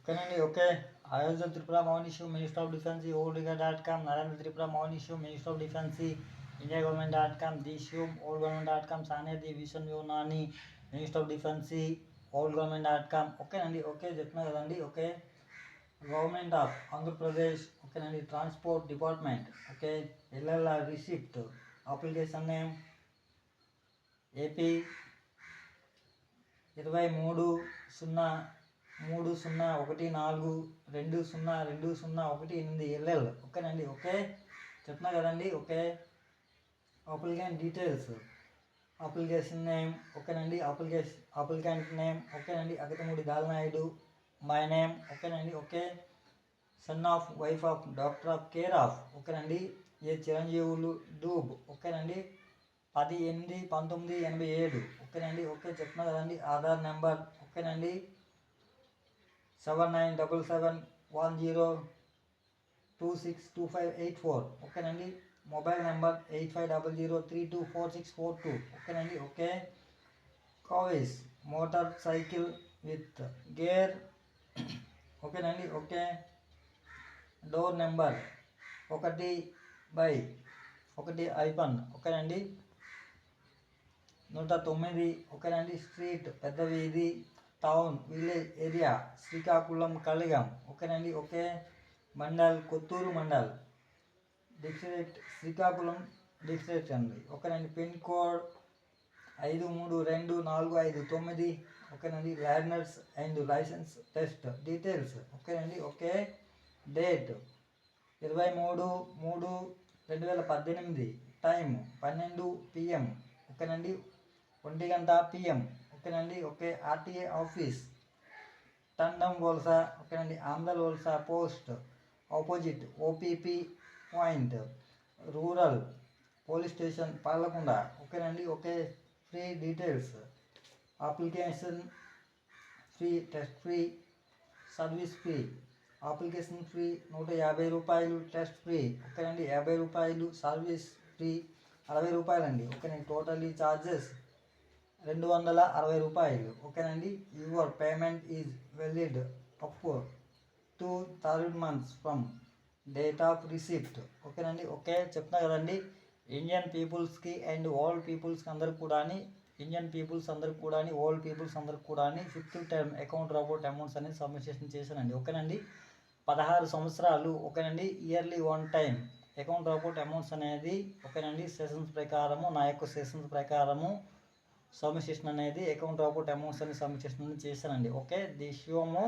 ఓకేనండి. Okay. Ayodhya Tripura Morning Show, Minister of Defense, oldriga.com, Narendra Tripura Morning Show, Minister of Defense, indiagovernment.com, Dishum, oldgovernment.com, Sanedi Vision Yunani, Minister of Defense, oldgovernment.com. ఓకేనండి. Okay చెప్తున్నా కదండి. Okay, government of Andhra Pradesh. ఓకేనండి. Transport department. Okay, LLR receipt, application name AP 23/0/30/20/2018 LL. ఓకేనండి. Okay చెప్తున్నా కదండి. Okay, applicant details, application name. ఓకేనండి. Applicant name. ఓకేనండి. Agathamudi Dalanaidu, my name. ఓకేనండి. Okay, son of, wife of, daughter of, care of. ఓకేనండి. A చిరంజీవులు డూబ్. ఓకేనండి. 10/8/1987. ఓకేనండి. ఓకే చెప్తున్నా కదండి. ఆధార్ నెంబర్. ఓకేనండి. 797710262584. ఓకేనండి. Mobile number 8500324642. ఓకేనండి. ఓకే, కావేస్ మోటార్ సైకిల్ విత్ గేర్. ఓకేనండి. Okay, door number 1/1. ఓకేనండి. 109. ఓకేనండి. స్ట్రీట్ పెద్ద వీధి, town, village area Srikakulam Kaligam. ఓకేనండి. Okay, mandal Kotturu mandal, district Srikakulam district అండి. ఓకేనండి. Pin code 532459. ఓకేనండి. Learners and licence test details. ఓకేనండి. Okay, date 23/3/2018, time 12 PM. ఓకేనండి. 1 గంట PM. ఓకేనండి. ఓకే, ఆర్టీఏ ఆఫీస్ టండం వలస. ఓకేనండి. Andhra Valasa post opposite OPP point, rural police station Palakonda. ఓకేనండి. Okay, fee details, application fee, test fee, service fee. Application fee 150 రూపాయలు, test free. ఓకేనండి. 50 రూపాయలు, సర్వీస్ ఫ్రీ 60 రూపాయలండి. ఓకేనండి. టోటలీ ఛార్జెస్ 260 రూపాయలు. ఓకేనండి. Your payment is valid up to 3rd month from date of receipt. ఓకేనండి. Okay చెప్తున్నా కదండి. ఇండియన్ పీపుల్స్కి అండ్ ఓల్డ్ పీపుల్స్కి అందరికి కూడా, ఇండియన్ పీపుల్స్ అందరికి కూడా, ఓల్డ్ పీపుల్స్ అందరికి కూడా 5th టర్మ్ అకౌంట్ రోబోట్ అమౌంట్స్ అనేది సబ్మిషన్ చేశానండి. ఓకేనండి. 16 సంవత్సరాలు. ఓకేనండి. ఇయర్లీ 1 టైం అకౌంట్ రోబోట్ అమౌంట్స్ అనేది. ఓకేనండి. సెషన్స్ ప్రకారము, నా యొక్క సెషన్స్ ప్రకారము సబ్మిషన్ అనేది అకౌంట్ రోబోట్ అమౌంట్స్ అనేది సబ్మిషన్ చేశానండి. Okay, the షోము